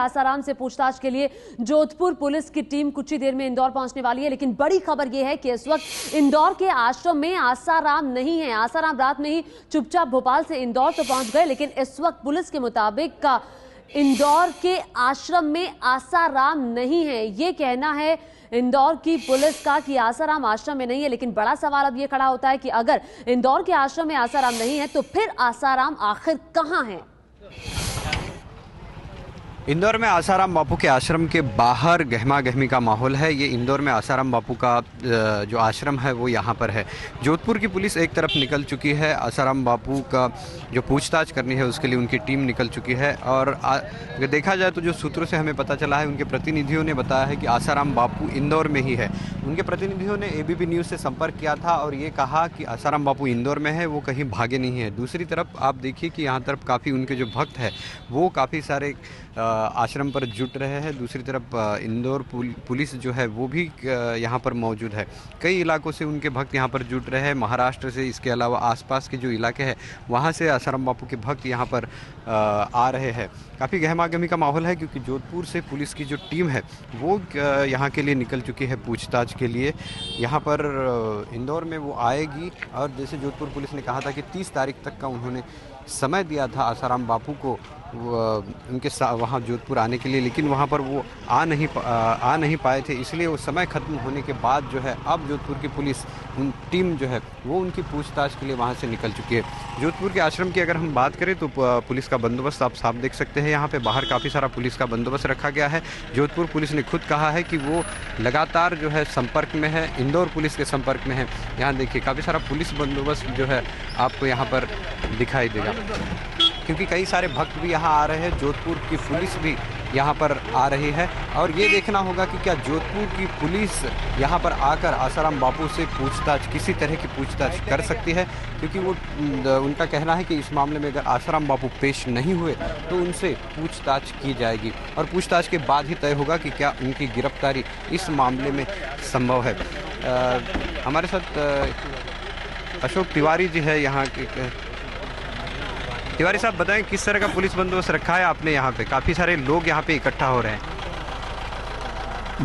आसाराम से पूछताछ के लिए जोधपुर पुलिस की टीम कुछ ही देर में इंदौर पहुंचने वाली है, लेकिन बड़ी खबर यह है कि इस वक्त इंदौर के आश्रम में आसाराम नहीं है। आसाराम रात में ही चुपचाप भोपाल से इंदौर तो पहुंच गए, लेकिन इस वक्त पुलिस के मुताबिक इंदौर के आश्रम में आसाराम नहीं है। ये कहना है इंदौर की पुलिस का कि आसाराम आश्रम में नहीं है, लेकिन बड़ा सवाल अब ये खड़ा होता है कि अगर इंदौर के आश्रम में आसाराम नहीं है तो फिर आसाराम आखिर कहां है। इंदौर में आसाराम बापू के आश्रम के बाहर गहमा गहमी का माहौल है। ये इंदौर में आसाराम बापू का जो आश्रम है वो यहाँ पर है। जोधपुर की पुलिस एक तरफ निकल चुकी है, आसाराम बापू का जो पूछताछ करनी है उसके लिए उनकी टीम निकल चुकी है। और अगर देखा जाए तो जो सूत्रों से हमें पता चला है, उनके प्रतिनिधियों ने बताया है कि आसाराम बापू इंदौर में ही है। उनके प्रतिनिधियों ने ABP न्यूज़ से संपर्क किया था और ये कहा कि आसाराम बापू इंदौर में है, वो कहीं भागे नहीं है। दूसरी तरफ आप देखिए कि यहाँ तरफ काफ़ी उनके जो भक्त हैं वो काफ़ी सारे आश्रम पर जुट रहे हैं। दूसरी तरफ इंदौर पुलिस जो है वो भी यहाँ पर मौजूद है। कई इलाकों से उनके भक्त यहाँ पर जुट रहे हैं, महाराष्ट्र से, इसके अलावा आसपास के जो इलाके हैं वहाँ से आसाराम बापू के भक्त यहाँ पर आ रहे हैं। काफ़ी गहमागहमी का माहौल है क्योंकि जोधपुर से पुलिस की जो टीम है वो यहाँ के लिए निकल चुकी है पूछताछ के लिए। यहाँ पर इंदौर में वो आएगी और जैसे जोधपुर पुलिस ने कहा था कि 30 तारीख तक का उन्होंने समय दिया था आसाराम बापू को उनके वहाँ जोधपुर आने के लिए, लेकिन वहाँ पर वो आ नहीं पाए थे। इसलिए वो समय ख़त्म होने के बाद जो है अब जोधपुर की पुलिस टीम जो है वो उनकी पूछताछ के लिए वहाँ से निकल चुकी है। जोधपुर के आश्रम की अगर हम बात करें तो पुलिस का बंदोबस्त आप साफ देख सकते हैं। यहाँ पे बाहर काफ़ी सारा पुलिस का बंदोबस्त रखा गया है। जोधपुर पुलिस ने खुद कहा है कि वो लगातार जो है संपर्क में है, इंदौर पुलिस के संपर्क में है। यहाँ देखिए काफ़ी सारा पुलिस बंदोबस्त जो है आपको यहाँ पर दिखाई देगा, क्योंकि कई सारे भक्त भी यहाँ आ रहे हैं। जोधपुर की पुलिस भी यहाँ पर आ रही है और ये देखना होगा कि क्या जोधपुर की पुलिस यहाँ पर आकर आसाराम बापू से पूछताछ, किसी तरह की पूछताछ कर सकती है, क्योंकि वो उनका कहना है कि इस मामले में अगर आसाराम बापू पेश नहीं हुए तो उनसे पूछताछ की जाएगी और पूछताछ के बाद ही तय होगा कि क्या उनकी गिरफ्तारी इस मामले में संभव है। हमारे साथ अशोक तिवारी जी है यहाँ के। तिवारी साहब बताएं किस तरह का पुलिस बंदोबस्त रखा है आपने यहाँ पे? काफ़ी सारे लोग यहाँ पे इकट्ठा हो रहे हैं।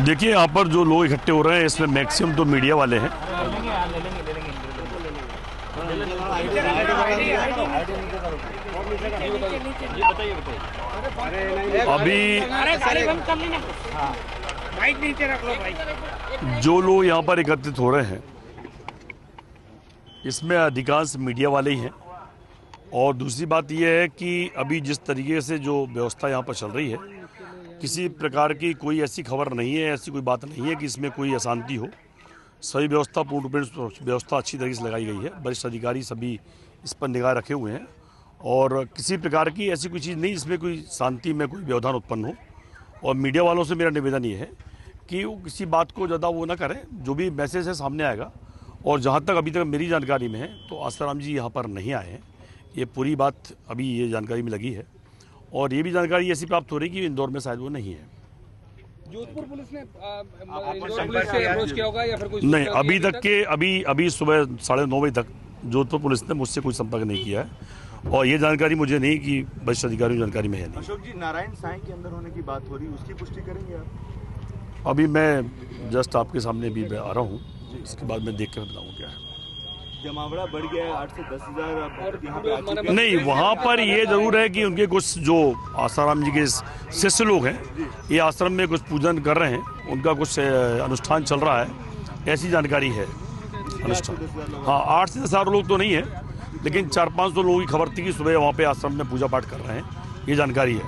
देखिए यहाँ पर जो लोग इकट्ठे हो रहे हैं इसमें मैक्सिमम तो मीडिया वाले हैं। अभी जो लोग यहाँ पर एकत्रित हो रहे हैं इसमें अधिकांश मीडिया वाले ही हैं। और दूसरी बात यह है कि अभी जिस तरीके से जो व्यवस्था यहाँ पर चल रही है, किसी प्रकार की कोई ऐसी खबर नहीं है, ऐसी कोई बात नहीं है कि इसमें कोई अशांति हो। सभी व्यवस्था पूर्ण रूप से व्यवस्था अच्छी तरीके से लगाई गई है। वरिष्ठ अधिकारी सभी इस पर निगाह रखे हुए हैं और किसी प्रकार की ऐसी कोई चीज़ नहीं जिसमें कोई शांति में कोई व्यवधान उत्पन्न हो। और मीडिया वालों से मेरा निवेदन ये है कि वो किसी बात को ज़्यादा वो ना करें, जो भी मैसेज है सामने आएगा। और जहाँ तक अभी तक मेरी जानकारी में है तो आसाराम जी यहाँ पर नहीं आए हैं, ये पूरी बात अभी ये जानकारी में लगी है। और ये भी जानकारी ऐसी प्राप्त हो रही है कि इंदौर में शायद वो नहीं है। जोधपुर पुलिस ने इंदौर पुलिस से अप्रोच किया होगा या फिर कोई? नहीं, अभी तक के अभी सुबह 9:30 बजे तक जोधपुर पुलिस ने मुझसे कोई संपर्क नहीं किया है और ये जानकारी मुझे नहीं कि वरिष्ठ अधिकारियों की जानकारी में है नहीं। अशोक जी, नारायण साईं के अंदर होने की बात हो रही है, उसकी पुष्टि करेंगे आप? अभी मैं जस्ट आपके सामने भी आ रहा हूँ, इसके बाद मैं देख कर बताऊँ क्या है। जमावड़ा बढ़ गया है, 8 से 10 हज़ार। नहीं, वहाँ पर ये जरूर है कि उनके कुछ जो आसाराम जी के शिष्य लोग हैं ये आश्रम में कुछ पूजन कर रहे हैं, उनका कुछ अनुष्ठान चल रहा है, ऐसी जानकारी है। अनुष्ठान हाँ, 8 से 10 हज़ार लोग तो नहीं है, लेकिन 400-500 लोगों की खबर थी कि सुबह वहाँ पे आश्रम में पूजा पाठ कर रहे हैं, ये जानकारी है।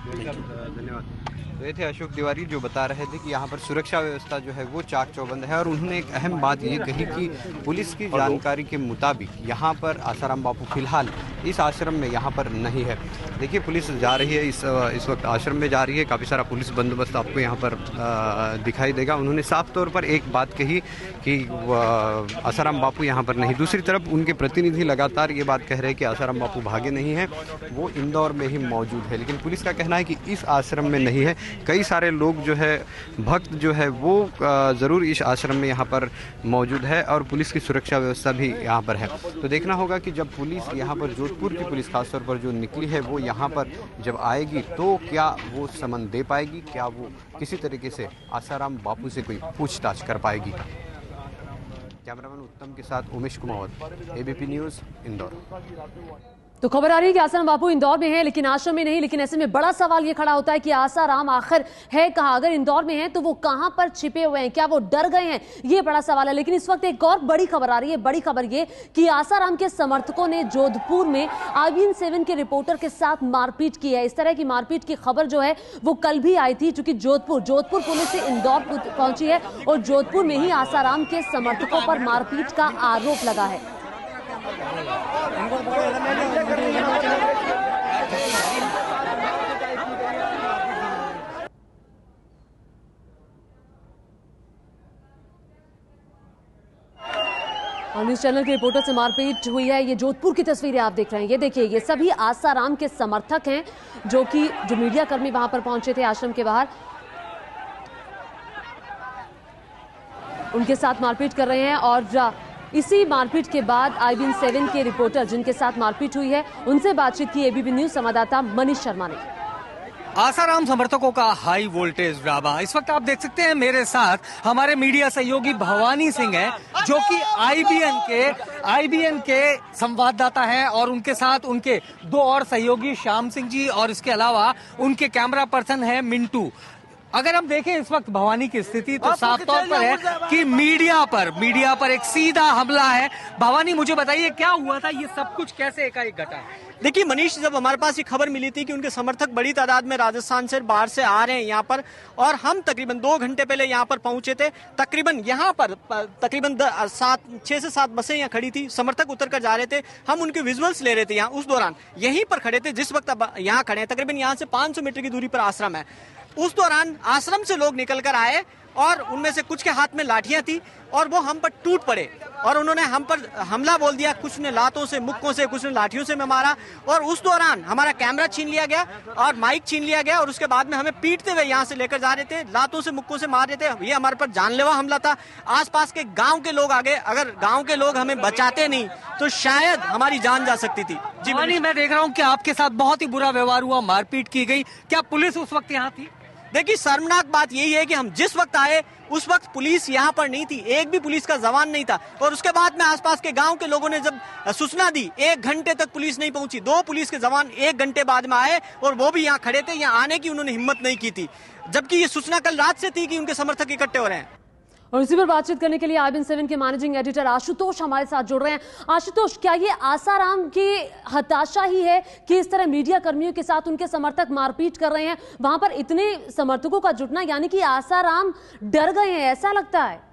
धन्यवाद। तो ये थे अशोक तिवारी जो बता रहे थे कि यहाँ पर सुरक्षा व्यवस्था जो है वो चाक चौबंद है। और उन्होंने एक अहम बात ये कही कि पुलिस की जानकारी के मुताबिक यहाँ पर आसाराम बापू फिलहाल इस आश्रम में यहाँ पर नहीं है। देखिए पुलिस जा रही है, इस वक्त आश्रम में जा रही है, काफ़ी सारा पुलिस बंदोबस्त आपको यहाँ पर दिखाई देगा। उन्होंने साफ तौर पर एक बात कही कि आसाराम बापू यहाँ पर नहीं। दूसरी तरफ उनके प्रतिनिधि लगातार ये बात कह रहे हैं कि आसाराम बापू भागे नहीं हैं, वो इंदौर में ही मौजूद है। लेकिन पुलिस का कहना है कि इस आश्रम में नहीं है। कई सारे लोग जो है, भक्त जो है वो ज़रूर इस आश्रम में यहाँ पर मौजूद है और पुलिस की सुरक्षा व्यवस्था भी यहाँ पर है। तो देखना होगा कि जब पुलिस यहाँ पर, जोधपुर की पुलिस खासतौर पर जो निकली है, वो यहाँ पर जब आएगी तो क्या वो समन दे पाएगी, क्या वो किसी तरीके से आसाराम बापू से कोई पूछताछ कर पाएगी। कैमरामैन उत्तम के साथ उमेश कुमार, एबीपी न्यूज़, इंदौर। तो खबर आ रही है कि आसाराम बापू इंदौर में है लेकिन आश्रम में नहीं। लेकिन ऐसे में बड़ा सवाल ये खड़ा होता है कि आसाराम आखिर है कहां? अगर इंदौर में है तो वो कहां पर छिपे हुए हैं? क्या वो डर गए हैं? ये बड़ा सवाल है। लेकिन इस वक्त एक और बड़ी खबर आ रही है। बड़ी खबर ये कि आसाराम के समर्थकों ने जोधपुर में IBN7 के रिपोर्टर के साथ मारपीट की है। इस तरह की मारपीट की खबर जो है वो कल भी आई थी, चूंकि जोधपुर पुलिस से इंदौर पहुंची है और जोधपुर में ही आसाराम के समर्थकों पर मारपीट का आरोप लगा है। और न्यूज चैनल के रिपोर्टर से मारपीट हुई है। ये जोधपुर की तस्वीरें आप देख रहे हैं। ये देखिए, ये सभी आसाराम के समर्थक हैं जो मीडिया कर्मी वहां पर पहुंचे थे आश्रम के बाहर, उनके साथ मारपीट कर रहे हैं। और इसी मारपीट के बाद IBN7 के रिपोर्टर जिनके साथ मारपीट हुई है उनसे बातचीत की एबीपी न्यूज संवाददाता मनीष शर्मा ने। आसाराम समर्थकों का हाई वोल्टेज ड्रामा। इस वक्त आप देख सकते हैं मेरे साथ हमारे मीडिया सहयोगी भवानी सिंह हैं, जो कि IBN के संवाददाता हैं, और उनके साथ उनके दो और सहयोगी श्याम सिंह जी और इसके अलावा उनके कैमरा पर्सन है मिंटू। अगर हम देखें इस वक्त भवानी की स्थिति तो साफ तौर पर है कि मीडिया पर एक सीधा हमला है। भवानी, मुझे बताइए क्या हुआ था, ये सब कुछ कैसे एकाएक घटा? देखिए मनीष, जब हमारे पास ये खबर मिली थी कि उनके समर्थक बड़ी तादाद में राजस्थान से बाहर से आ रहे हैं यहाँ पर, और हम तकरीबन 2 घंटे पहले यहाँ पर पहुंचे थे। तकरीबन यहाँ पर 6 से 7 बसें यहाँ खड़ी थी, समर्थक उतर कर जा रहे थे। हम उनके विजुअल्स ले रहे थे यहाँ, उस दौरान यहीं पर खड़े थे जिस वक्त अब यहाँ खड़े हैं। तकरीबन यहाँ से 500 मीटर की दूरी पर आश्रम है। उस दौरान आश्रम से लोग निकल कर आए और उनमें से कुछ के हाथ में लाठियां थी और वो हम पर टूट पड़े और उन्होंने हम पर हमला बोल दिया। कुछ ने लातों से, मुक्कों से, कुछ ने लाठियों से में मारा और उस दौरान हमारा कैमरा छीन लिया गया और माइक छीन लिया गया और उसके बाद में हमें पीटते हुए यहाँ से लेकर जा रहे थे, लातों से, मुक्कों से मार रहे थे। ये हमारे पर जानलेवा हमला था। आसपास के गांव के लोग आ गए, अगर गांव के लोग हमें बचाते नहीं तो शायद हमारी जान जा सकती थी। जी मैं देख रहा हूँ कि आपके साथ बहुत ही बुरा व्यवहार हुआ, मारपीट की गई। क्या पुलिस उस वक्त यहाँ थी? देखिए शर्मनाक बात यही है कि हम जिस वक्त आए उस वक्त पुलिस यहाँ पर नहीं थी, एक भी पुलिस का जवान नहीं था। और उसके बाद में आसपास के गांव के लोगों ने जब सूचना दी, 1 घंटे तक पुलिस नहीं पहुंची। 2 पुलिस के जवान 1 घंटे बाद में आए और वो भी यहाँ खड़े थे। यहाँ आने की उन्होंने हिम्मत नहीं की थी, जबकि ये सूचना कल रात से थी कि उनके समर्थक इकट्ठे हो रहे हैं। और इसी पर बातचीत करने के लिए IBN7 के मैनेजिंग एडिटर आशुतोष हमारे साथ जुड़ रहे हैं। आशुतोष, क्या ये आसाराम की हताशा ही है कि इस तरह मीडिया कर्मियों के साथ उनके समर्थक मारपीट कर रहे हैं? वहां पर इतने समर्थकों का जुटना यानी कि आसाराम डर गए हैं, ऐसा लगता है?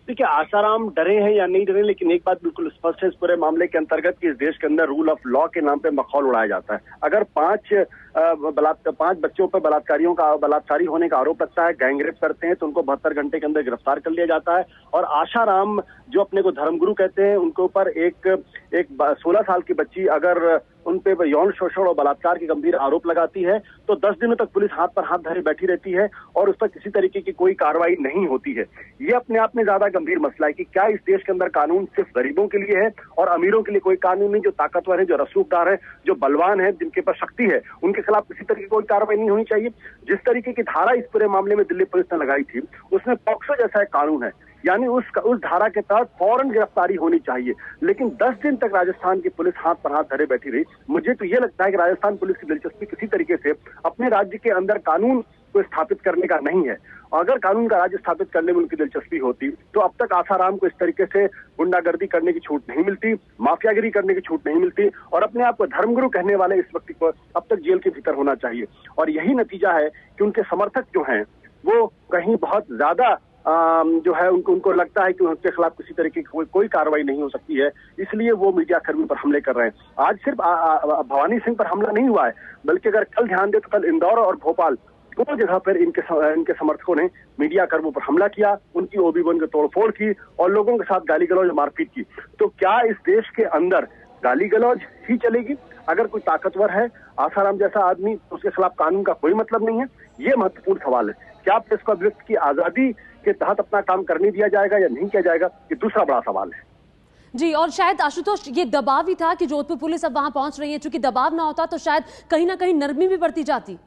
देखिए आसाराम डरे हैं या नहीं डरे, लेकिन एक बात बिल्कुल स्पष्ट है इस पूरे मामले के अंतर्गत कि इस देश के अंदर रूल ऑफ लॉ के नाम पे मखौल उड़ाया जाता है। अगर 5 बच्चों पर बलात्कारी होने का आरोप लगता है, गैंगरेप करते हैं तो उनको 72 घंटे के अंदर गिरफ्तार कर लिया जाता है। और आसाराम जो अपने को धर्मगुरु कहते हैं, उनके ऊपर एक 16 साल की बच्ची अगर उन पे यौन शोषण और बलात्कार के गंभीर आरोप लगाती है तो 10 दिनों तक पुलिस हाथ पर हाथ धरे बैठी रहती है और उस पर किसी तरीके की कोई कार्रवाई नहीं होती है। ये अपने आप में ज्यादा गंभीर मसला है कि क्या इस देश के अंदर कानून सिर्फ गरीबों के लिए है और अमीरों के लिए कोई कानून नहीं? जो ताकतवर है, जो रसूखदार है, जो बलवान है, जिनके पास शक्ति है, उनके खिलाफ किसी तरह की कोई कार्रवाई नहीं होनी चाहिए? जिस तरीके की धारा इस पूरे मामले में दिल्ली पुलिस ने लगाई थी उसमें पॉक्सो जैसा एक कानून है, यानी उस धारा के तहत फौरन गिरफ्तारी होनी चाहिए। लेकिन 10 दिन तक राजस्थान की पुलिस हाथ पर हाथ धरे बैठी रही। मुझे तो ये लगता है कि राजस्थान पुलिस की दिलचस्पी किसी तरीके से अपने राज्य के अंदर कानून को स्थापित करने का नहीं है। अगर कानून का राज्य स्थापित करने में उनकी दिलचस्पी होती तो अब तक आसाराम को इस तरीके से गुंडागर्दी करने की छूट नहीं मिलती, माफियागिरी करने की छूट नहीं मिलती और अपने आप को धर्मगुरु कहने वाले इस व्यक्ति को अब तक जेल के भीतर होना चाहिए। और यही नतीजा है कि उनके समर्थक जो हैं वो कहीं बहुत ज्यादा जो है उनको लगता है कि उनके खिलाफ किसी तरीके की कोई कार्रवाई नहीं हो सकती है, इसलिए वो मीडिया कर्मी पर हमले कर रहे हैं। आज सिर्फ भवानी सिंह पर हमला नहीं हुआ है, बल्कि अगर कल ध्यान दे तो कल इंदौर और भोपाल 2 जगह पर इनके समर्थकों ने मीडिया कर्मियों पर हमला किया, उनकी OB1 की तोड़फोड़ की और लोगों के साथ गाली गलौज मारपीट की। तो क्या इस देश के अंदर गाली गलौज ही चलेगी? अगर कोई ताकतवर है, आसाराम जैसा आदमी, तो उसके खिलाफ कानून का कोई मतलब नहीं है? ये महत्वपूर्ण सवाल है। क्या प्रेस को अभिव्यक्ति की आजादी के तहत अपना काम करने दिया जाएगा या नहीं किया जाएगा, ये दूसरा बड़ा सवाल है। जी, और शायद आशुतोष ये दबाव ही था कि जोधपुर पुलिस अब वहां पहुंच रही है, चूंकि दबाव ना होता तो शायद कहीं ना कहीं नरमी भी बढ़ती जाती।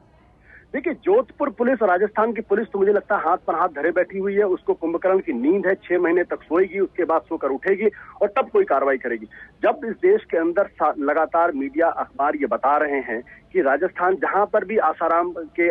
देखिए, जोधपुर पुलिस और राजस्थान की पुलिस तो मुझे लगता है हाथ पर हाथ धरे बैठी हुई है। उसको कुंभकर्ण की नींद है, 6 महीने तक सोएगी, उसके बाद सोकर उठेगी और तब कोई कार्रवाई करेगी। जब इस देश के अंदर लगातार मीडिया, अखबार ये बता रहे हैं कि राजस्थान जहां पर भी आसाराम के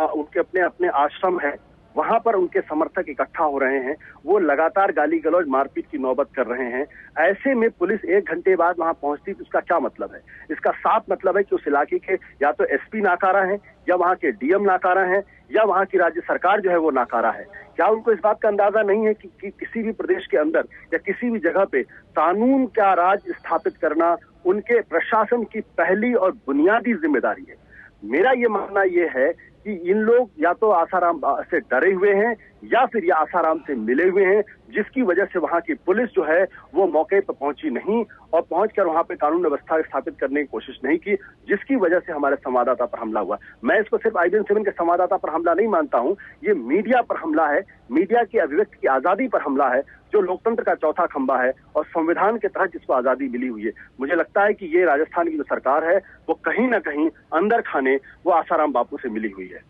उनके अपने आश्रम है, वहां पर उनके समर्थक इकट्ठा हो रहे हैं, वो लगातार गाली गलौज, मारपीट की नौबत कर रहे हैं। ऐसे में पुलिस 1 घंटे बाद वहां पहुंचती तो इसका क्या मतलब है? इसका साफ मतलब है कि उस इलाके के या तो एसपी नाकारा हैं, या वहां के डीएम नाकारा हैं, या वहां की राज्य सरकार जो है वो नाकारा है। क्या उनको इस बात का अंदाजा नहीं है कि किसी भी प्रदेश के अंदर या किसी भी जगह पे कानून का राज स्थापित करना उनके प्रशासन की पहली और बुनियादी जिम्मेदारी है। मेरा ये मानना ये है कि इन लोग या तो आसाराम से डरे हुए हैं या फिर ये आसाराम से मिले हुए हैं, जिसकी वजह से वहां की पुलिस जो है वो मौके पर पहुंची नहीं और पहुंचकर वहां पे कानून व्यवस्था स्थापित करने की कोशिश नहीं की, जिसकी वजह से हमारे संवाददाता पर हमला हुआ। मैं इसको सिर्फ IBN 7 के संवाददाता पर हमला नहीं मानता हूं, ये मीडिया पर हमला है, मीडिया की अभिव्यक्ति की आजादी पर हमला है, जो लोकतंत्र का चौथा खंबा है और संविधान के तहत जिसको आजादी मिली हुई है। मुझे लगता है कि ये राजस्थान की जो सरकार है वो कहीं ना कहीं अंदर खाने वो आसाराम बापू से मिली हुई है।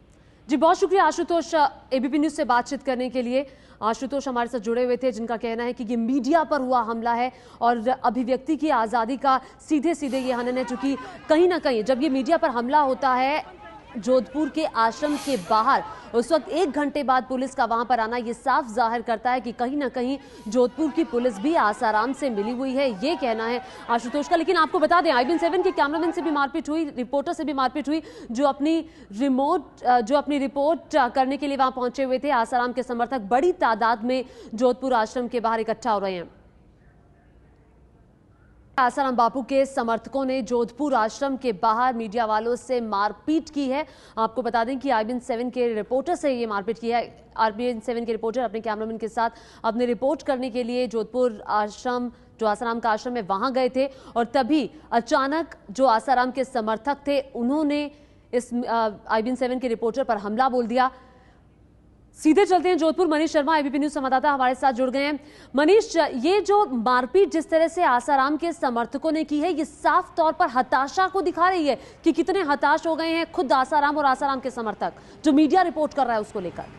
जी, बहुत शुक्रिया आशुतोष ABP न्यूज से बातचीत करने के लिए। आशुतोष हमारे साथ जुड़े हुए थे, जिनका कहना है कि ये मीडिया पर हुआ हमला है और अभिव्यक्ति की आज़ादी का सीधे सीधे ये हनन है, चूंकि कहीं ना कहीं जब ये मीडिया पर हमला होता है जोधपुर के आश्रम के बाहर, उस वक्त 1 घंटे बाद पुलिस का वहां पर आना ये साफ जाहिर करता है कि कहीं ना कहीं जोधपुर की पुलिस भी आसाराम से मिली हुई है, ये कहना है आशुतोष का। लेकिन आपको बता दें, IBN 7 के कैमरामैन से भी मारपीट हुई, रिपोर्टर से भी मारपीट हुई, जो अपनी रिपोर्ट करने के लिए वहां पहुंचे हुए थे। आसाराम के समर्थक बड़ी तादाद में जोधपुर आश्रम के बाहर इकट्ठा हो रहे हैं। आसाराम बापू के समर्थकों ने जोधपुर आश्रम के बाहर मीडिया वालों से मारपीट की है। आपको बता दें कि IBN 7 के रिपोर्टर से ये मारपीट की है। IBN 7 के रिपोर्टर अपने कैमरामैन के साथ अपने रिपोर्ट करने के लिए जोधपुर आश्रम, जो आसाराम का आश्रम है, वहां गए थे और तभी अचानक जो आसाराम के समर्थक थे उन्होंने इस IBN 7 के रिपोर्टर पर हमला बोल दिया। सीधे चलते हैं जोधपुर। मनीष शर्मा ABP न्यूज संवाददाता हमारे साथ जुड़ गए हैं। मनीष, ये जो मारपीट जिस तरह से आसाराम के समर्थकों ने की है, ये साफ तौर पर हताशा को दिखा रही है कि कितने हताश हो गए हैं खुद आसाराम और आसाराम के समर्थक, जो मीडिया रिपोर्ट कर रहा है उसको लेकर।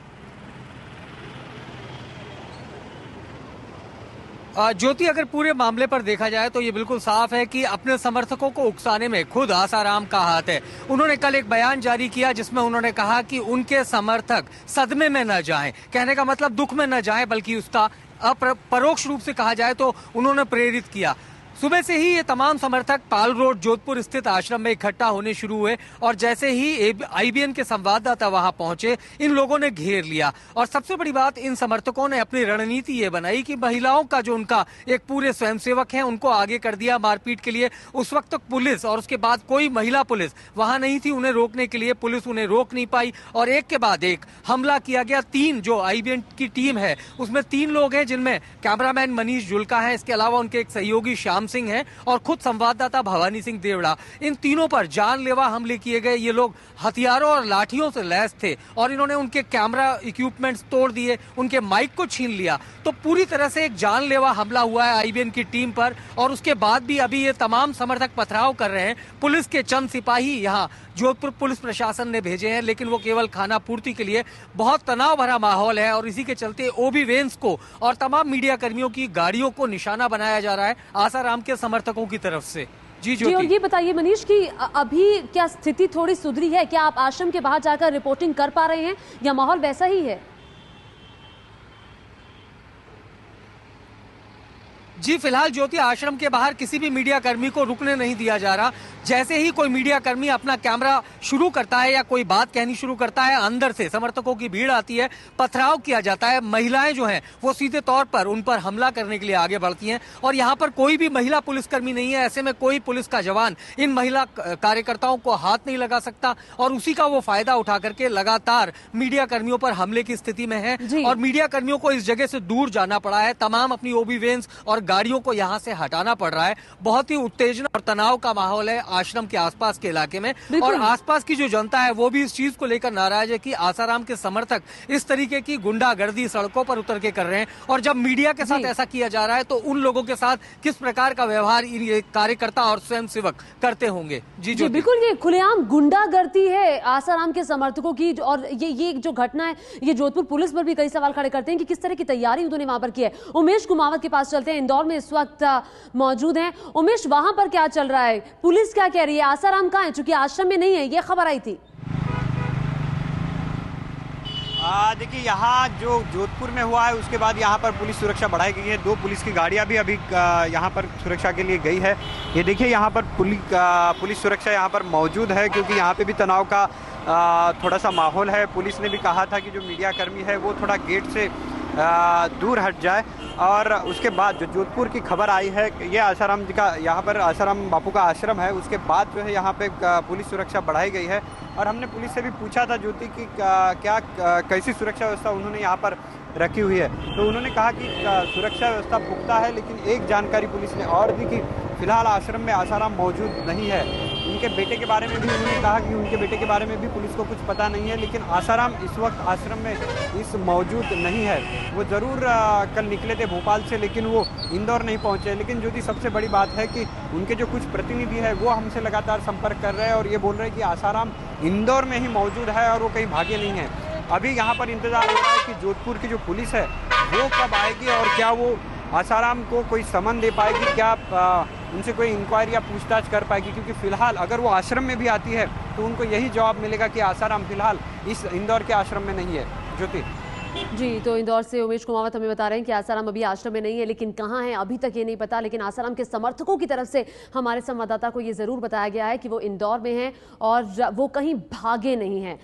ज्योति, अगर पूरे मामले पर देखा जाए तो ये बिल्कुल साफ है कि अपने समर्थकों को उकसाने में खुद आसाराम का हाथ है। उन्होंने कल एक बयान जारी किया जिसमें उन्होंने कहा कि उनके समर्थक सदमे में न जाएं, कहने का मतलब दुख में न जाएं, बल्कि उसका परोक्ष रूप से कहा जाए तो उन्होंने प्रेरित किया। सुबह से ही ये तमाम समर्थक पाल रोड जोधपुर स्थित आश्रम में इकट्ठा होने शुरू हुए और जैसे ही IBN के संवाददाता वहां पहुंचे, इन लोगों ने घेर लिया। और सबसे बड़ी बात, इन समर्थकों ने अपनी रणनीति ये बनाई कि महिलाओं का जो उनका एक पूरे स्वयंसेवक हैं उनको आगे कर दिया मारपीट के लिए। उस वक्त तक पुलिस और उसके बाद कोई महिला पुलिस वहां नहीं थी उन्हें रोकने के लिए, पुलिस उन्हें रोक नहीं पाई और एक के बाद एक हमला किया गया। 3 जो IBN की टीम है उसमें 3 लोग हैं, जिनमें कैमरामैन मनीष जुल्का है, इसके अलावा उनके एक सहयोगी श्याम सिंह है और खुद संवाददाता भवानी सिंह देवड़ा। इन तीनों पर जानलेवा हमले किए गए। ये लोग हथियारों और लाठियों से लैस थे और इन्होंने उनके कैमरा इक्विपमेंट्स तोड़ दिए, उनके माइक को छीन लिया। तो पूरी तरह से एक जानलेवा हमला हुआ है IBN की टीम पर और उसके बाद भी अभी ये तमाम समर्थक पथराव कर रहे हैं। पुलिस के चंद सिपाही यहाँ जोधपुर पुलिस प्रशासन ने भेजे हैं, लेकिन वो केवल खाना पूर्ति के लिए। बहुत तनाव भरा माहौल है और इसी के चलते OB वेंस को और तमाम मीडिया कर्मियों की गाड़ियों को निशाना बनाया जा रहा है आसाराम के समर्थकों की तरफ से। जी और ये बताइए मनीष कि अभी क्या स्थिति थोड़ी सुधरी है? क्या आप आश्रम के बाहर जाकर रिपोर्टिंग कर पा रहे हैं या माहौल वैसा ही है? जी, फिलहाल ज्योति, आश्रम के बाहर किसी भी मीडिया कर्मी को रुकने नहीं दिया जा रहा। जैसे ही कोई मीडिया कर्मी अपना कैमरा शुरू करता है या कोई बात कहनी शुरू करता है, अंदर से समर्थकों की भीड़ आती है, पथराव किया जाता है। महिलाएं जो हैं वो सीधे तौर पर उन पर हमला करने के लिए आगे बढ़ती हैं और यहाँ पर कोई भी महिला पुलिसकर्मी नहीं है। ऐसे में कोई पुलिस का जवान इन महिला कार्यकर्ताओं को हाथ नहीं लगा सकता और उसी का वो फायदा उठा करके लगातार मीडिया कर्मियों पर हमले की स्थिति में है और मीडिया कर्मियों को इस जगह से दूर जाना पड़ा है। तमाम अपनी OB वेंस और गाड़ियों को यहाँ से हटाना पड़ रहा है। बहुत ही उत्तेजना और तनाव का माहौल है आश्रम के आसपास के इलाके में, और आसपास की जो जनता है वो भी इस चीज को लेकर नाराज है कि आसाराम के समर्थक इस तरीके की गुंडागर्दी सड़कों पर उतर के कर रहे हैं। और जब मीडिया के साथ ऐसा किया जा रहा है तो उन लोगों के साथ किस प्रकार का व्यवहार ये कार्यकर्ता और स्वयंसेवक करते होंगे। जी बिल्कुल, ये खुलेआम गुंडागर्दी है आसाराम के समर्थकों की। और ये जो घटना है ये जोधपुर पुलिस पर भी कई सवाल खड़े करते हैं कि किस तरह की तैयारी उन्होंने वहां पर की है। उमेश कुमावत के पास चलते हैं, इंदौर में इस वक्त मौजूद हैं। उमेश, वहां पर क्या चल रहा है, पुलिस क्या कह रही है, आसाराम कहां है? चूंकि आश्रम में नहीं है, ये खबर आई थी। देखिए, यहाँ जो जोधपुर में हुआ है उसके बाद यहाँ पर पुलिस सुरक्षा बढ़ाई गई है। 2 पुलिस की गाड़ियाँ भी अभी यहाँ पर सुरक्षा के लिए गई है। ये देखिए, यहाँ पर पुलिस सुरक्षा यहाँ पर मौजूद है क्योंकि यहाँ पे भी तनाव का थोड़ा सा माहौल है। पुलिस ने भी कहा था कि जो मीडिया कर्मी है वो थोड़ा गेट से दूर हट जाए। और उसके बाद जो जोधपुर की खबर आई है, ये आसाराम जी का, यहाँ पर आसाराम बापू का आश्रम है, उसके बाद जो है यहाँ पे पुलिस सुरक्षा बढ़ाई गई है। और हमने पुलिस से भी पूछा था ज्योति की क्या कैसी सुरक्षा व्यवस्था उन्होंने यहाँ पर रखी हुई है, तो उन्होंने कहा कि सुरक्षा व्यवस्था पुख्ता है। लेकिन एक जानकारी पुलिस ने और दी कि फिलहाल आश्रम में आसाराम मौजूद नहीं है। उनके बेटे के बारे में भी उन्होंने कहा कि उनके बेटे के बारे में भी पुलिस को कुछ पता नहीं है, लेकिन आसाराम इस वक्त आश्रम में मौजूद नहीं है। वो ज़रूर कल निकले थे भोपाल से, लेकिन वो इंदौर नहीं पहुँचे। लेकिन ज्योति, सबसे बड़ी बात है कि उनके जो कुछ प्रतिनिधि है वो हमसे लगातार संपर्क कर रहे हैं और ये बोल रहे हैं कि आसाराम इंदौर में ही मौजूद है और वो कहीं भागे नहीं है। अभी यहाँ पर इंतजार हो रहा है कि जोधपुर की जो पुलिस है वो कब आएगी और क्या वो आसाराम को कोई समन दे पाएगी, क्या उनसे कोई इंक्वायरी या पूछताछ कर पाएगी। क्योंकि फिलहाल अगर वो आश्रम में भी आती है तो उनको यही जवाब मिलेगा कि आसाराम फिलहाल इस इंदौर के आश्रम में नहीं है। ज्योति जी, तो इंदौर से उमेश कुमावत हमें बता रहे हैं कि आसाराम अभी आश्रम में नहीं है, लेकिन कहां है अभी तक ये नहीं पता। लेकिन आसाराम के समर्थकों की तरफ से हमारे संवाददाता को ये जरूर बताया गया है कि वो इंदौर में हैं और वो कहीं भागे नहीं हैं।